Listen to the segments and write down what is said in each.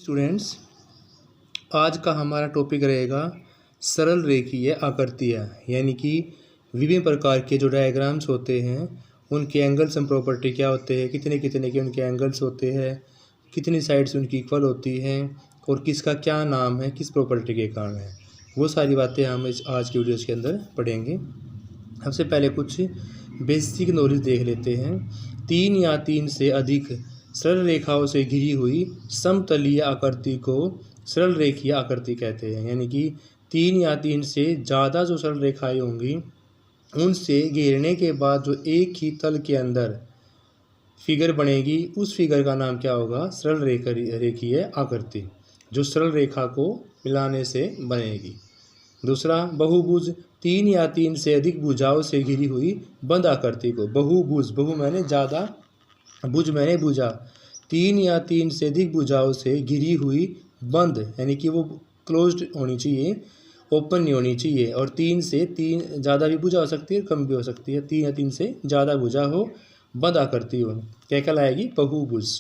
Students, आज का हमारा टॉपिक रहेगा सरल रेखीय आकृतियाँ, यानी कि विभिन्न प्रकार के जो डायग्राम्स होते हैं उनके एंगल्स एंड प्रॉपर्टी क्या होते हैं, कितने कितने के उनके एंगल्स होते हैं, कितनी साइड्स उनकी इक्वल होती हैं और किसका क्या नाम है, किस प्रॉपर्टी के कारण है, वो सारी बातें हम इस आज की वीडियोज़ के अंदर पढ़ेंगे। सबसे पहले कुछ बेसिक नॉलेज देख लेते हैं। 3 या 3 से अधिक सरल रेखाओं से घिरी हुई समतलीय आकृति को सरल रेखीय आकृति कहते हैं। यानी कि 3 या 3 से ज़्यादा जो सरल रेखाएं होंगी उनसे घेरने के बाद जो एक ही तल के अंदर फिगर बनेगी, उस फिगर का नाम क्या होगा? सरल रेखीय आकृति, जो सरल रेखा को मिलाने से बनेगी। दूसरा, बहुभुज 3 या 3 से अधिक भुजाओं से घिरी हुई बंद आकृति को बहुभुज, बहु मैंने ज़्यादा, भुज मैंने भुजा, 3 या 3 से अधिक भुजाओं से घिरी हुई बंद, यानी कि वो क्लोज्ड होनी चाहिए, ओपन नहीं होनी चाहिए। और 3 से 3 ज़्यादा भी भुजा हो सकती है, कम भी हो सकती है। 3 या 3 से ज़्यादा भुजा हो, बंद आकृति हो, क्या कहलाएगी? बहुभुज।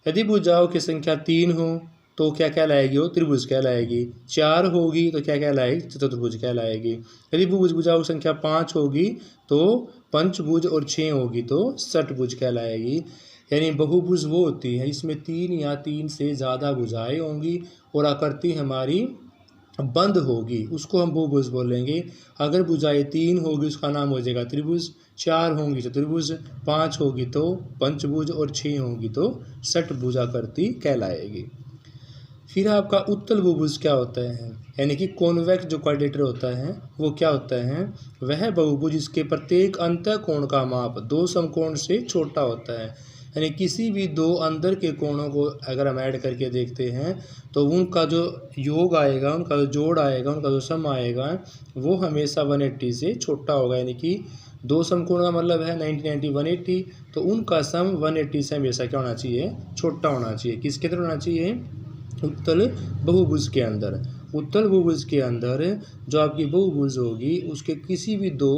यदि भुजाओं की संख्या 3 हो तो क्या कहलाएगी? वो त्रिभुज कहलाएगी। 4 होगी तो क्या कहलाएगी? चतुर्भुज कहलाएगी। यदि भुजाओं की संख्या 5 होगी तो पंचभुज और 6 होगी तो षटभुज कहलाएगी। यानी बहुभुज वो होती है इसमें 3 या 3 से ज़्यादा भुजाएं होंगी और आकृति हमारी बंद होगी, उसको हम बहुभुज बोलेंगे। अगर भुजाएं 3 होगी उसका नाम हो जाएगा त्रिभुज, 4 होंगी चतुर्भुज, 5 होगी तो पंचभुज और 6 होंगी तो षटभुज आकृति कहलाएगी। फिर आपका उत्तल बहुभुज क्या होता है? यानी कि कॉन्वेक्स जो क्वाड्रेटर होता है वो क्या होता है? वह बहुभुज जिसके प्रत्येक अंतःकोण का माप 2 समकोण से छोटा होता है। यानी किसी भी 2 अंदर के कोणों को अगर हम ऐड करके देखते हैं तो उनका जो योग आएगा, उनका जो जोड़ आएगा, उनका जो सम आएगा वो हमेशा 180 से छोटा होगा। यानी कि 2 समकोण का मतलब है 90 90 180, तो उनका सम 180 से हमेशा क्या होना चाहिए? छोटा होना चाहिए। किसके अंदर होना चाहिए? उत्तल बहुभुज के अंदर। उत्तल बहुभुज के अंदर जो आपकी बहुभुज होगी उसके किसी भी 2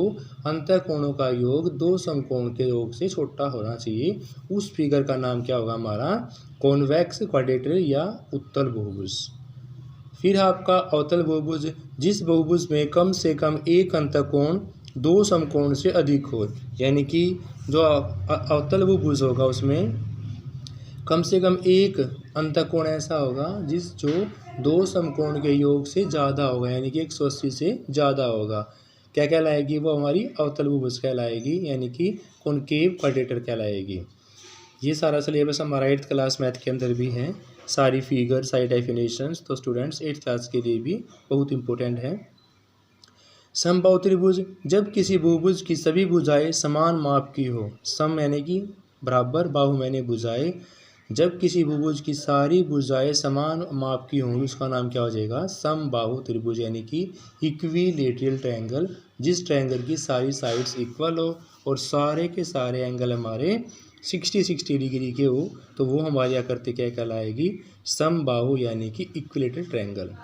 अंतःकोणों का योग 2 समकोण के योग से छोटा होना चाहिए। उस फिगर का नाम क्या होगा? हमारा कॉन्वेक्स क्वाड्रेटर या उत्तल बहुभुज। फिर आपका अवतल बहुभुज, जिस बहुभुज में कम से कम एक अंतःकोण 2 समकोण से अधिक हो। यानी कि जो अवतल बहुभुज होगा उसमें कम से कम एक अंतःकोण ऐसा होगा जो 2 समकोण के योग से ज़्यादा होगा, यानी कि 180 से ज़्यादा होगा। क्या कहलाएगी? वो हमारी अवतल बहुभुज कहलाएगी, यानी कि कॉनकेव क्वाड्रेटर कहलाएगी। ये सारा सिलेबस हमारा 8th क्लास मैथ के अंदर भी है, सारी फिगर, सारी डेफिनेशंस, तो स्टूडेंट्स 8th क्लास के लिए भी बहुत इंपॉर्टेंट है। समबाहु त्रिभुज, जब किसी बहुभुज की सभी भुजाएं समान माप की हो, सम यानी कि बराबर, बाहु मैंने भुजाएं, जब किसी बहुभुज की सारी भुजाएं समान माप की होंगी उसका नाम क्या हो जाएगा? समबाहु त्रिभुज, यानी कि इक्विलेटरल ट्रायंगल। जिस ट्रायंगल की सारी साइड्स इक्वल हो और सारे के सारे एंगल हमारे 60-60 डिग्री के हो तो वो हमारी आकृति क्या कहलाएगी? समबाहु, यानी कि इक्विलेटरल ट्रायंगल।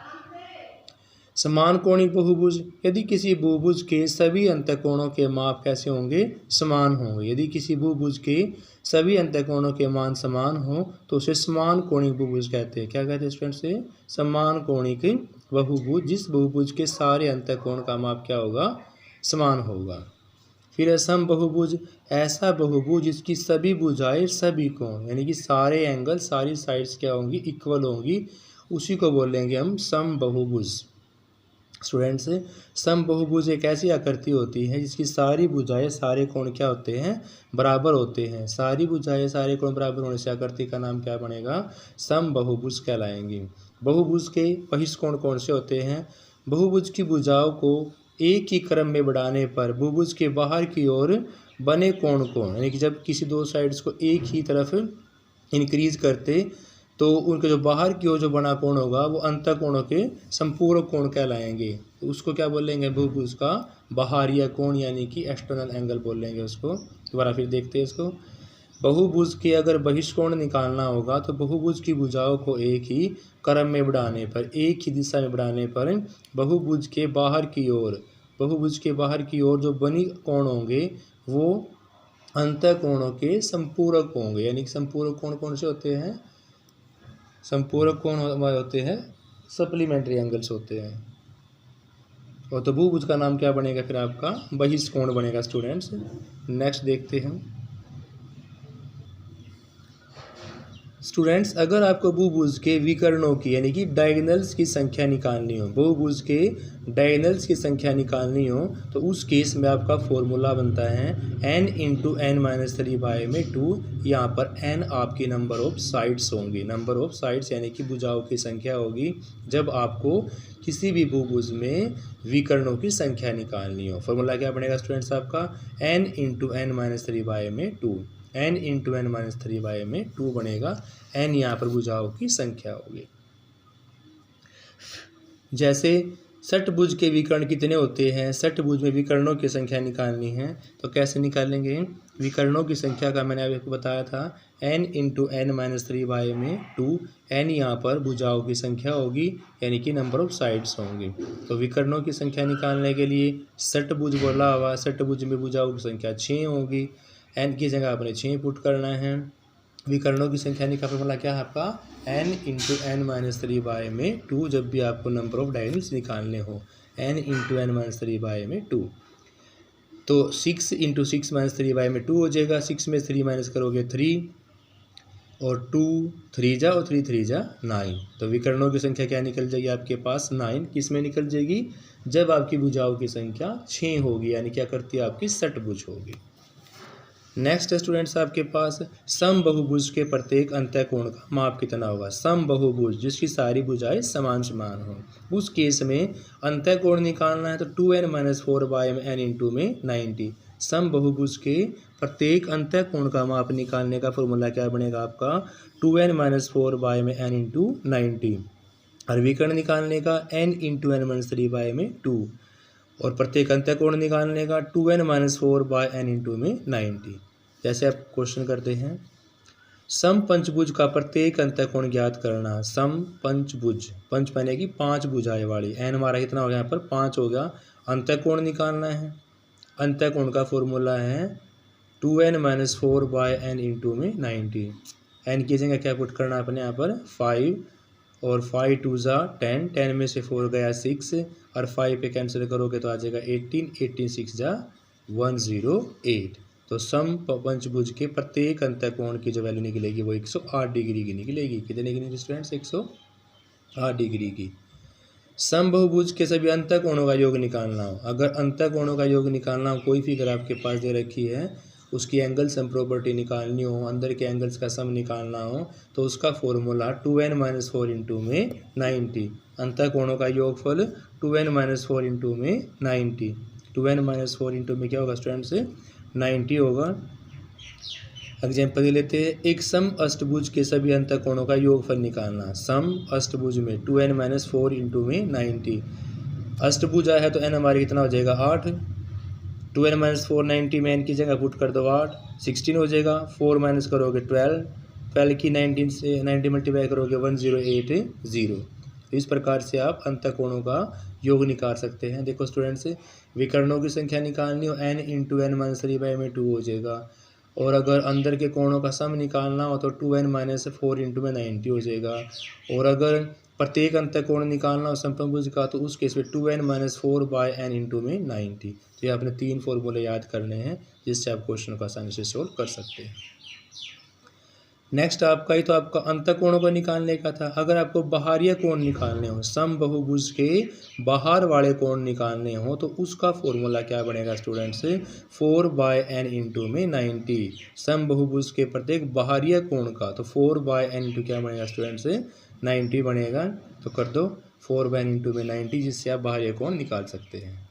समान कोणिक बहुभुज, यदि किसी बहुभुज के सभी अंतःकोणों के माप कैसे होंगे? समान होंगे। यदि किसी बहुभुज के सभी अंतःकोणों के मान समान हो तो उसे समान कोणिक बहुभुज कहते हैं। क्या कहते हैं स्टूडेंट से? समान कोणिक बहुभुज, जिस बहुभुज के सारे अंतःकोण का माप क्या होगा? समान होगा। फिर असम बहुभुज, ऐसा बहुभुज जिसकी सभी भुजाएं सभी कोण, यानी कि सारे एंगल, सारी साइड्स क्या होंगी? इक्वल होंगी, उसी को बोलेंगे हम सम बहुभुज। स्टूडेंट्स, सम बहुभुज एक ऐसी आकृति होती है जिसकी सारी भुजाएं, सारे कोण क्या होते हैं? बराबर होते हैं। सारी भुजाएं, सारे कोण बराबर होने से आकृति का नाम क्या बनेगा? सम बहुभुज कहलाएंगी। बहुभुज के बहिष्कोण कौन से होते हैं? बहुभुज की भुजाओं को एक ही क्रम में बढ़ाने पर बहुभुज के बाहर की ओर बने कोण को, यानी कि जब किसी 2 साइड्स को एक ही तरफ इंक्रीज करते तो उनके जो बाहर की ओर जो बना कोण होगा वो अंतःकोणों के संपूरक कोण कहलाएंगे। तो उसको क्या बोलेंगे? बहुभुज का बाहरी कोण, यानी कि एक्सटर्नल एंगल बोलेंगे उसको। दोबारा फिर देखते हैं इसको। बहुभुज के अगर बहिष्कोण निकालना होगा तो बहुभुज की भुजाओं को एक ही क्रम में बढ़ाने पर, एक ही दिशा में बढ़ाने पर बहुभुज के बाहर की ओर जो बनी कोण होंगे वो अंतःकोणों के संपूरक होंगे। यानी कि संपूरक कोण कौन से होते हैं? संपूरक कोण हमारे होते हैं सप्लीमेंट्री एंगल्स होते हैं। और तो बहुभुज का नाम क्या बनेगा फिर आपका बहिष्कोण बनेगा स्टूडेंट्स। नेक्स्ट देखते हैं स्टूडेंट्स, अगर आपको बहुभुज के विकर्णों की यानी कि डायगोनल्स की संख्या निकालनी हो, बहुभुज के डायगोनल्स की संख्या निकालनी हो तो उस केस में आपका फॉर्मूला बनता है n इंटू एन माइनस 3/2। यहाँ पर n आपकी नंबर ऑफ साइड्स होंगी, नंबर ऑफ साइड्स यानी कि भुजाओं की संख्या होगी जब आपको किसी भी बहुभुज में विकर्णों की संख्या निकालनी हो। फॉर्मूला क्या बनेगा स्टूडेंट्स आपका n into n minus 3/2, n into n minus 3/2 बनेगा। n यहाँ पर भुजाओं की संख्या होगी। जैसे षटभुज के विकर्ण कितने होते हैं, षटभुज में विकर्णों की संख्या निकालनी है तो कैसे निकालेंगे। विकर्णों की संख्या का मैंने आपको बताया था n into n minus 3/2। n यहाँ पर भुजाओं की संख्या होगी यानी कि नंबर ऑफ साइड्स होंगी। तो विकर्णों की संख्या निकालने के लिए षटभुज बोला हुआ, षटभुज में भुजाओं की संख्या 6 होगी। n की जगह आपने 6 पुट करना है। विकर्णों की संख्या का फॉर्मूला क्या है आपका n इंटू एन माइनस 3/2 जब भी आपको नंबर ऑफ डायगोनल्स निकालने हो, n इंटू एन माइनस 3/2। तो 6 इंटू 6 माइनस 3/2 हो जाएगा। 6 में 3 माइनस करोगे 3 और 2 3 जा और 3 3 जा 9। तो विकर्णों की संख्या क्या निकल जाएगी आपके पास 9। किस में निकल जाएगी जब आपकी भुजाओं की संख्या 6 होगी, यानी क्या करती है आपकी षटभुज होगी। नेक्स्ट स्टूडेंट्स आपके पास समबाहुभुज के प्रत्येक अंतःकोण का माप कितना होगा। समबाहुभुज जिसकी सारी भुजाएं समान समान हो, उस केस में अंतःकोण निकालना है तो 2n माइनस 4/n इंटू में 90। समबाहुभुज के प्रत्येक अंतःकोण का माप निकालने का फॉर्मूला क्या बनेगा आपका 2n माइनस 4/n इंटू 90। और विकर्ण निकालने का n इंटू एन माइनस 3/2 और प्रत्येक अंतःकोण निकालने का 2n माइनस 4/n इंटू में 90। जैसे आप क्वेश्चन करते हैं सम पंचभुज का प्रत्येक अंतःकोण ज्ञात करना। सम पंचभुज, पंच माने की 5 भुजाएं वाली, n हमारा कितना हो गया यहाँ पर 5 हो गया। अंतःकोण निकालना है, अंतःकोण का फॉर्मूला है 2n माइनस 4/n इंटू में 90। n की जगह क्या पुट करना अपने यहाँ पर 5 और 5 2 जा 10, 10 में से 4 गया 6 और 5 पे कैंसिल करोगे तो आ जाएगा 18, 18 6 जा 108। तो सम पंचभुज के प्रत्येक अंतःकोण की जो वैल्यू निकलेगी वो 108 डिग्री की निकलेगी। कितने की स्टूडेंट्स 108 डिग्री की। समबाहुभुज के सभी अंतःकोणों का योग निकालना हो, अगर अंतःकोणों का योग निकालना हो, कोई फिगर आपके पास दे रखी है उसकी एंगल सम प्रॉपर्टी निकालनी हो, अंदर के एंगल्स का सम निकालना हो तो उसका फॉर्मूला 2n माइनस 4 इंटू में 90। अंतःकोणों का योगफल 2n माइनस 4 इंटू में 90। 2n माइनस 4 इंटू में क्या होगा स्टूडेंट्स 90 होगा। एग्जाम्पल ले लेते हैं, एक सम अष्टभुज के सभी अंतःकोणों का योगफल निकालना। सम अष्टभुज में 2n माइनस 4 इंटू में 90। अष्टभुज आया है तो n हमारी कितना हो जाएगा 8। 2n माइनस 4 90 में n की जगह पुट कर दो 8, 16 हो जाएगा। 4 माइनस करोगे 12, 12 की 19 से 90 मल्टीप्लाई करोगे 1080। इस प्रकार से आप अंतःकोणों का योग निकाल सकते हैं। देखो स्टूडेंट्स, विकर्णों की संख्या निकालनी हो n इंटू एन माइनस 3/2 हो जाएगा। और अगर अंदर के कोणों का सम निकालना हो तो 2n माइनस 4 इंटू में 90 हो जाएगा। और अगर प्रत्येक अंतःकोण निकालना हो समबाहुभुज का तो उस केस में 2n माइनस 4/n इंटू में 90। तो ये आपने 3 फॉर्मूले याद करने हैं जिससे आप क्वेश्चन को आसानी से सोल्व कर सकते हैं। नेक्स्ट आपका ही तो आपका अंतःकोणों को निकालने का था। अगर आपको बाहरी कोण निकालने हो, समबाहुभुज के बाहर वाले कोण निकालने हो तो उसका फॉर्मूला क्या बनेगा स्टूडेंट्स 4/n इंटू में 90। समबाहुभुज के प्रत्येक बाहरी कोण का तो 4/n इंटू क्या बनेगा स्टूडेंट्स 90 बनेगा। तो कर दो 4/n इंटू में 90 जिससे आप बाहरी कोण निकाल सकते हैं।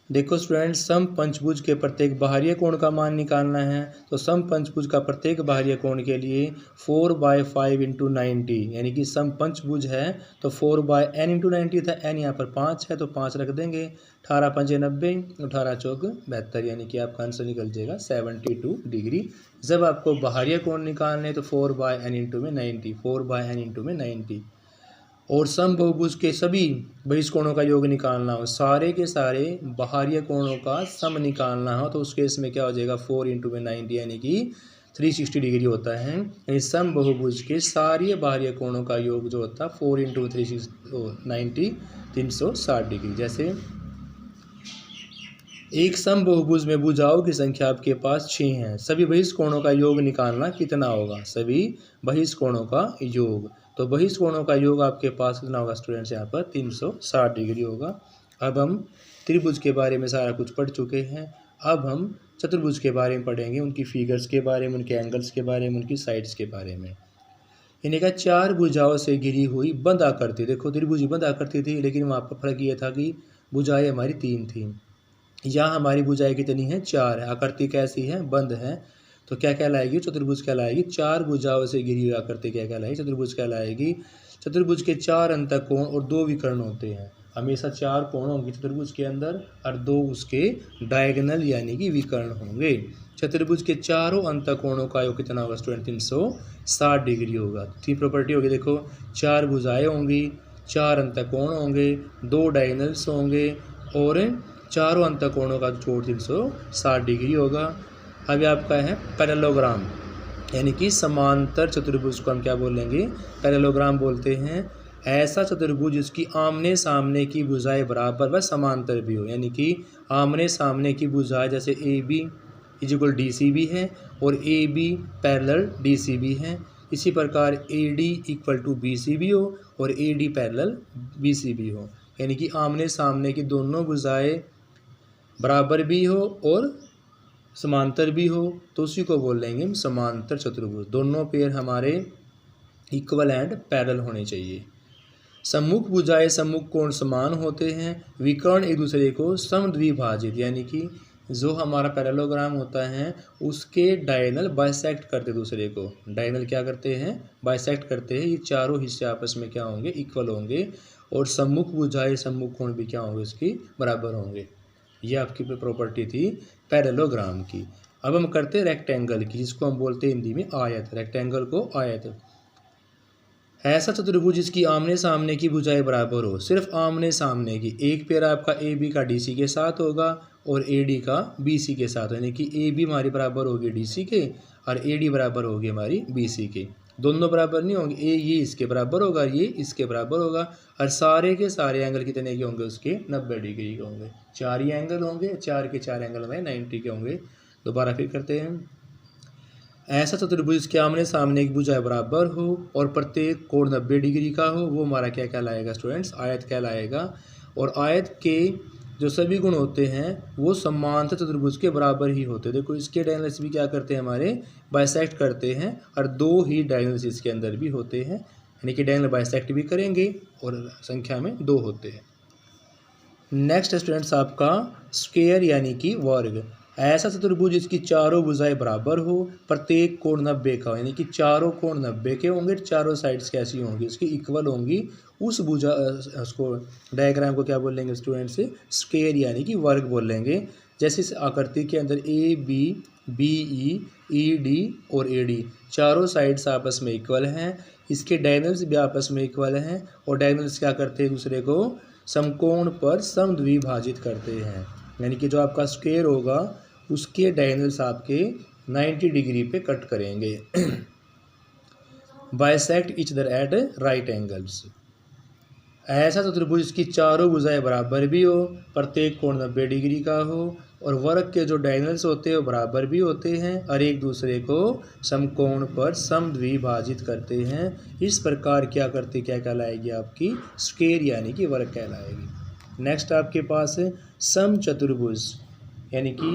देखो स्टूडेंट्स, सम पंचभुज के प्रत्येक बाहरी कोण का मान निकालना है तो सम पंचभुज का प्रत्येक बाहरी कोण के लिए 4/5 इंटू 90, यानी कि सम पंचभुज है तो 4/n इंटू 90 था। n यहाँ पर 5 है तो 5 रख देंगे। 18 5 90, 18 चौक 72, यानी कि आपका आंसर निकल जाएगा 72 डिग्री। जब आपको बाहरी कोण निकालने तो 4/n इंटू में 90, 4/n इंटू में 90। और समबाहुभुज के सभी बहिष्कोणों का योग निकालना हो, सारे के सारे बाहरी कोणों का सम निकालना हो तो उस केस में क्या हो जाएगा 4 इंटू में 90, यानी कि 360 डिग्री होता है। यानी सम बहुभुज के सारे बाहरी कोणों का योग जो होता है 4 इंटू 390 360 डिग्री। जैसे एक सम बहुभुज में भुजाओं की संख्या आपके पास 6 है, सभी बहिष्कोणों का योग निकालना कितना होगा? सभी बहिष्कोणों का योग, तो बहिष्कोणों का योग आपके पास कितना होगा स्टूडेंट्स? यहाँ पर 360 डिग्री होगा। अब हम त्रिभुज के बारे में सारा कुछ पढ़ चुके हैं। अब हम चतुर्भुज के बारे में पढ़ेंगे, उनकी फिगर्स के बारे में, उनके एंगल्स के बारे में, उनकी साइड्स के बारे में। इन्हें का 4 भुजाओं से घिरी हुई बंद आकृति। देखो त्रिभुज बंद आकृति थी, लेकिन वहाँ पर फर्क ये था कि भुजाएं हमारी 3 थी। यहाँ हमारी भुजाएं कितनी हैं? 4 है। आकृति कैसी है? बंद है। तो क्या कहलाएगी? चतुर्भुज कहलाएगी। 4 भुजाओं से घिरी हुई आकृति क्या कहलाएगी? चतुर्भुज कहलाएगी। चतुर्भुज के 4 अंतःकोण और 2 विकर्ण होते हैं। हमेशा 4 कोण होंगे चतुर्भुज के अंदर और 2 उसके डायगोनल यानी कि विकर्ण होंगे। चतुर्भुज के चारों अंतःकोणों का योग कितना होगा स्टूडेंट? 360 डिग्री होगा। 3 प्रॉपर्टी होगी, देखो 4 भुजाएं होंगी, 4 अंतःकोण होंगे, 2 डायगोनल्स होंगे और चारों अंतःकोणों का जोड़ 360 डिग्री होगा। अब आपका है पैरेललोग्राम, यानी कि समांतर चतुर्भुज को हम क्या बोलेंगे? पैरेललोग्राम बोलते हैं। ऐसा चतुर्भुज जिसकी आमने सामने की भुजाएं बराबर व समांतर भी हो, यानी कि आमने सामने की भुजाएं जैसे A B equal D C भी है और A B parallel D C भी है। इसी प्रकार A D equal to B C भी हो और A D parallel B C भी हो, यानी कि आमने सामने की दोनों भुजाएं बराबर भी हो और समांतर भी हो, तो उसी को बोल लेंगे हम समांतर चतुर्भुज। दोनों पेयर हमारे इक्वल एंड पैरेलल होने चाहिए। सम्मुख भुजाएं सम्मुख कोण समान होते हैं, विकर्ण एक दूसरे को समद्विभाजित, यानी कि जो हमारा पैरेललोग्राम होता है उसके डायगोनल बाइसेक्ट करते दूसरे को। डायगोनल क्या करते हैं? बाइसेक्ट करते हैं। ये चारों हिस्से आपस में क्या होंगे? इक्वल होंगे और सम्मुख भुजाएं सम्मुख कोण भी क्या होंगे? उसकी बराबर होंगे। ये आपकी प्रॉपर्टी थी पैरेललोग्राम की। अब हम करते हैं रेक्टेंगल की, जिसको हम बोलते हैं हिंदी में आयत। रेक्टेंगल को आयत। ऐसा चतुर्भुज जिसकी आमने सामने की भुजाएं बराबर हो, सिर्फ आमने सामने की। एक पेयर आपका ए बी का डी सी के साथ होगा और ए डी का बी सी के साथ, यानी कि ए बी हमारी बराबर होगी डी सी के और ए डी बराबर होगी हमारी बी सी के। दोनों बराबर नहीं होंगे, ये इसके बराबर होगा, ये इसके बराबर होगा और सारे के सारे एंगल कितने के होंगे? उसके 90 डिग्री के होंगे। 4 ही एंगल होंगे, 4 के 4 एंगल में 90 के होंगे। दोबारा फिर करते हैं। ऐसा चतुर्भुज के आमने सामने की भुजाएं बराबर हो और प्रत्येक कोण 90 डिग्री का हो, वो हमारा क्या कहलाएगा स्टूडेंट्स? आयत कहलाएगा। और आयत के जो सभी गुण होते हैं वो समांतर चतुर्भुज के बराबर ही होते हैं। देखो इसके डायगोनल्स भी क्या करते हैं? हमारे बाइसेक्ट करते हैं और 2 ही डायगोनल्स इसके अंदर भी होते हैं, यानी कि डायगोनल बाइसेक्ट भी करेंगे और संख्या में 2 होते हैं। नेक्स्ट स्टूडेंट्स आपका स्क्वायर यानी कि वर्ग। ऐसा चतुर्भुज जिसकी चारों भुजाएं बराबर हो, प्रत्येक कोण 90 का हो, यानी कि चारों कोण 90 के होंगे, चारों साइड्स कैसी होंगी? उसकी इक्वल होंगी। उस भुजा उसको डायग्राम को क्या बोलेंगे स्टूडेंट्स? स्क्वायर यानी कि वर्ग बोलेंगे। जैसे इस आकृति के अंदर A B B E D और ए डी चारों साइड्स आपस में इक्वल हैं, इसके डायगोनल्स भी आपस में इक्वल हैं और डायगोनल्स क्या करते हैं? दूसरे को समकोण पर समद्विभाजित करते हैं, यानी कि जो आपका स्क्वायर होगा उसके डायगोनल्स आपके 90 डिग्री पे कट करेंगे। Bisect each other at right angles. ऐसा चतुर्भुज जिसकी चारों भुजाएं बराबर भी हो, प्रत्येक कोण 90 डिग्री का हो और वर्ग के जो डायगोनल्स होते हैं वो बराबर भी होते हैं और एक दूसरे को समकोण पर समद्विभाजित करते हैं। इस प्रकार क्या कहलाएगी? आपकी स्क्वायर यानी कि वर्ग कहलाएगी। नेक्स्ट आपके पास है समचतुर्भुज, यानी कि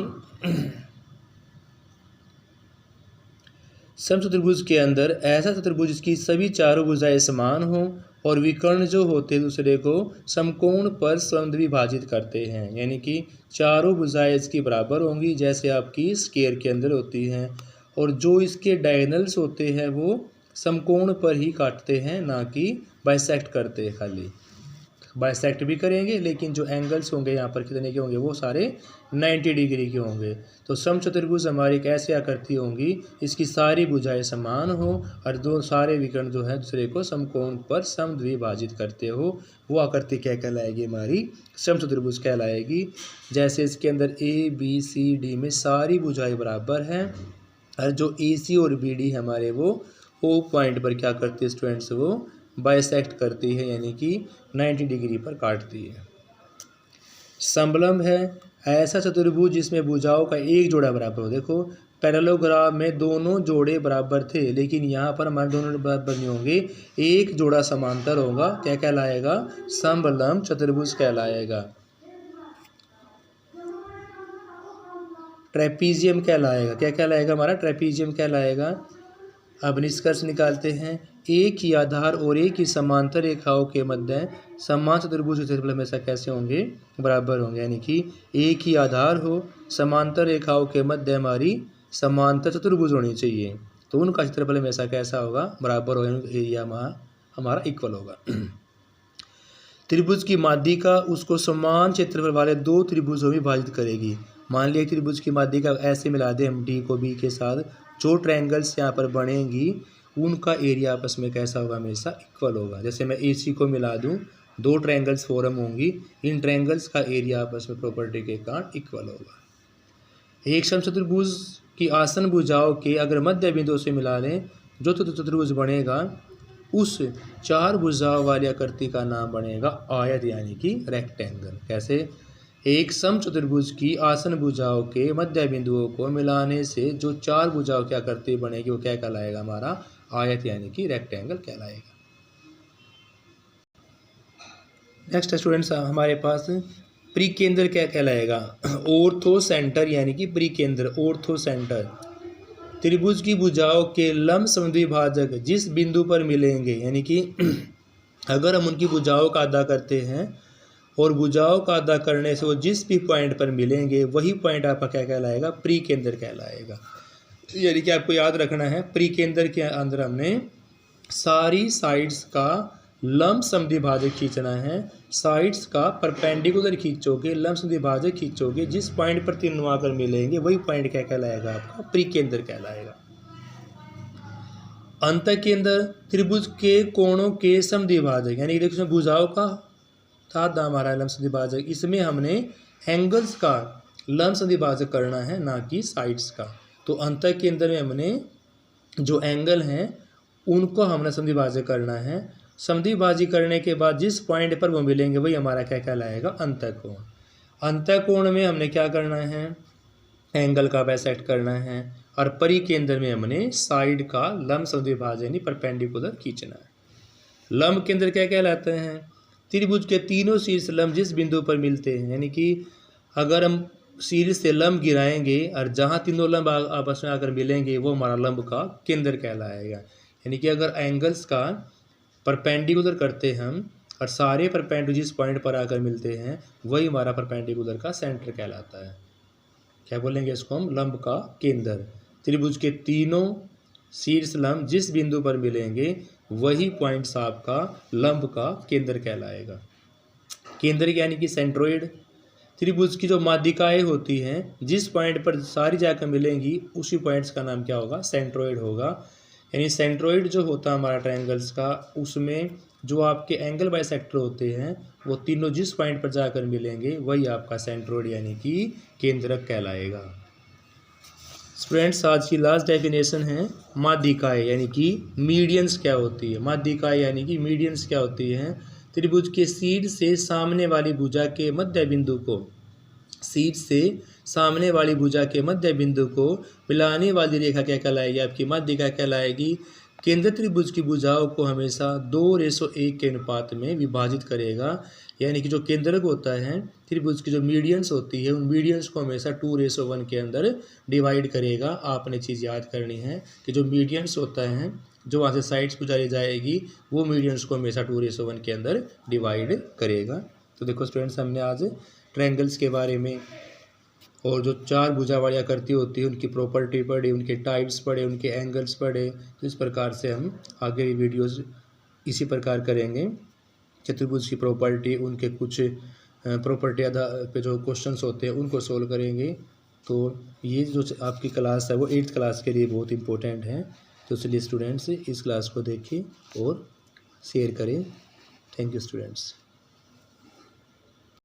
समचतुर्भुज के अंदर ऐसा चतुर्भुज जिसकी सभी चारों भुजाएं समान हो और विकर्ण जो होते हैं दूसरे को समकोण पर समद्विभाजित करते हैं, यानी कि चारों भुजाएं इसकी बराबर होंगी जैसे आपकी स्क्वायर के अंदर होती हैं और जो इसके डायगोनल्स होते हैं वो समकोण पर ही काटते हैं, ना कि बाइसेक्ट करते हैं। खाली बाइसेक्ट भी करेंगे लेकिन जो एंगल्स होंगे यहाँ पर कितने के होंगे? वो सारे 90 डिग्री के होंगे। तो समचतुर्भुज हमारी एक ऐसी आकृति होंगी इसकी सारी भुजाएं समान हो और दो सारे विकर्ण जो है दूसरे को समकोण पर समद्विभाजित करते हो, वो आकृति क्या कहलाएगी? हमारी समचतुर्भुज कहलाएगी। जैसे इसके अंदर ए बी सी डी में सारी भुजाएं बराबर हैं और जो AC और BD हमारे वो O पॉइंट पर क्या करती है स्टूडेंट्स, वो बाइसेक्ट करती है, यानी कि 90 डिग्री पर काटती है। समलंब है ऐसा चतुर्भुज जिसमें भुजाओं का एक जोड़ा बराबर हो। देखो पैरेललोग्राम में दोनों जोड़े बराबर थे, लेकिन यहाँ पर हमारे दोनों बराबर नहीं होंगे, एक जोड़ा समांतर होगा, क्या कहलाएगा, समलंब चतुर्भुज कहलाएगा, ट्रेपीजियम कहलाएगा। क्या कहलाएगा हमारा, ट्रेपीजियम कहलाएगा। अब निष्कर्ष निकालते हैं, एक ही आधार और एक ही समांतर रेखाओं के मध्य समान चतुर्भुज के क्षेत्रफल हमेशा कैसे होंगे, बराबर होंगे, यानी कि एक ही आधार हो, समांतर रेखाओं के मध्य हमारी समांतर चतुर्भुज होनी चाहिए, तो उनका क्षेत्रफल हमेशा कैसा होगा, बराबर होगा, एरिया हमारा इक्वल होगा। त्रिभुज की माध्यिका उसको समान क्षेत्रफल वाले दो त्रिभुजों में विभाजित करेगी। मान लिया त्रिभुज की माध्यिका ऐसे मिला दे हम D को B के साथ, जो ट्रायंगल्स यहाँ पर बनेंगी उनका एरिया आपस में कैसा होगा, हमेशा इक्वल होगा। जैसे मैं AC को मिला दूँ, दो ट्रायंगल्स फॉर्म होंगी, इन ट्रायंगल्स का एरिया आपस में प्रॉपर्टी के कारण इक्वल होगा। एक समचतुर्भुज की आसन भुजाओं के अगर मध्य बिंदु से मिला लें, जो चतुर्भुज बनेगा उस चार भुजाओं वाली आकृति का नाम बनेगा आयत, यानी कि रेक्टेंगल। कैसे, एक समचतुर्भुज की आसन भुजाओं के मध्य बिंदुओं को मिलाने से जो चार भुजाओं की आकृति बनेगी वो क्या कहलाएगा, हमारा आयत, यानी कि रेक्टेंगल कहलाएगा। नेक्स्ट स्टूडेंट्स हमारे पास परिकेंद्र क्या कहलाएगा, ऑर्थो सेंटर, यानी कि परिकेंद्र, ऑर्थो सेंटर। त्रिभुज की भुजाओं के लंब समद्विभाजक जिस बिंदु पर मिलेंगे, यानी कि अगर हम उनकी भुजाओं का अदा करते हैं और भुजाओं का अदा करने से वो जिस भी पॉइंट पर मिलेंगे वही पॉइंट आपका क्या कहलाएगा, परिकेंद्र कहलाएगा। यानी कि आपको याद रखना है, परिकेंद्र के अंदर हमने सारी साइड्स का लंब समद्विभाजक खींचना है, साइड्स का परपेंडिकुलर खींचोगे, लंब समद्विभाजक खींचोगे, जिस पॉइंट पर तीनों आकर मिलेंगे वही पॉइंट क्या कहलाएगा, आपका परिकेंद्र कहलाएगा। अंतःकेंद्र त्रिभुज के कोणों के समद्विभाजक, यानी देखो भुजाओं का था हमारा लंब समद्विभाजक, इसमें हमने एंगल्स का लंब समद्विभाजक करना है, ना कि साइड्स का। तो अंतःकेंद्र में हमने जो एंगल हैं उनको हमने समद्विभाजक करना है। समद्विभाजी करने के बाद जिस पॉइंट पर वो मिलेंगे वही हमारा क्या कहलाएगा, अंतःकोण। अंतःकोण में हमने क्या करना है, एंगल का बाइसेक्ट करना है, और परिकेंद्र में हमने साइड का लंब समद्विभाजक यानी परपेंडिकुलर खींचना है। लंब केंद्र क्या कहलाते हैं, त्रिभुज के तीनों शीर्ष लंब जिस बिंदु पर मिलते हैं, यानी कि अगर हम शीर्ष से लंब गिराएंगे और जहाँ तीनों लंब आपस में आकर मिलेंगे वो हमारा लंब का केंद्र कहलाएगा। यानी कि अगर एंगल्स का परपेंडिकुलर करते हम और सारे परपेंडिकुलर जिस पॉइंट पर आकर मिलते हैं वही हमारा परपेंडिकुलर का सेंटर कहलाता है। क्या बोलेंगे इसको हम, लंब का केंद्र। त्रिभुज के तीनों शीर्ष लंब जिस बिंदु पर मिलेंगे वही पॉइंट्स आपका लंब का केंद्र कहलाएगा। केंद्र यानी कि सेंट्रोइड। त्रिभुज की जो माध्यिकाएं होती हैं जिस पॉइंट पर सारी जाकर मिलेंगी उसी पॉइंट्स का नाम क्या होगा, सेंट्रोइड होगा। यानी सेंट्रोइड जो होता है हमारा ट्रायंगल्स का, उसमें जो आपके एंगल बाइसेक्टर होते हैं वो तीनों जिस पॉइंट पर जाकर मिलेंगे वही आपका सेंट्रोइड यानी कि केंद्रक कहलाएगा। स्टूडेंट्स आज की लास्ट डेफिनेशन है माध्यिकाएं यानी कि मीडियंस क्या होती है। माध्यिकाएं यानी कि मीडियंस क्या होती हैं, त्रिभुज के शीर्ष से सामने वाली भुजा के मध्य बिंदु को, शीर्ष से सामने वाली भुजा के मध्य बिंदु को मिलाने वाली रेखा क्या कहलाएगी, आपकी माध्यिका कहलाएगी। केंद्र त्रिभुज की भुजाओं को हमेशा 2:1 के अनुपात में विभाजित करेगा। यानी कि जो केंद्रक होता है त्रिभुज की जो मीडियंस होती है उन मीडियंस को हमेशा 2:1 के अंदर डिवाइड करेगा। आपने चीज़ याद करनी है कि जो मीडियंस होता है जो वहाँ से साइड्स गुजारी जाएगी वो मीडियंस को हमेशा 2:1 के अंदर डिवाइड करेगा। तो देखो स्टूडेंट्स, हमने आज ट्रायंगल्स के बारे में और जो चार भुजा वाली आकृति होती है उनकी प्रॉपर्टी पढ़े, उनके टाइप्स पढ़े, उनके एंगल्स पढ़े। तो इस प्रकार से हम आगे भी वीडियोस इसी प्रकार करेंगे। चतुर्भुज की प्रॉपर्टी, उनके कुछ प्रॉपर्टी आधार पे जो क्वेश्चंस होते हैं उनको सोल्व करेंगे। तो ये जो आपकी क्लास है वो 8th क्लास के लिए बहुत इंपॉर्टेंट है। तो इसलिए स्टूडेंट्स इस क्लास को देखें और शेयर करें। Thank you students.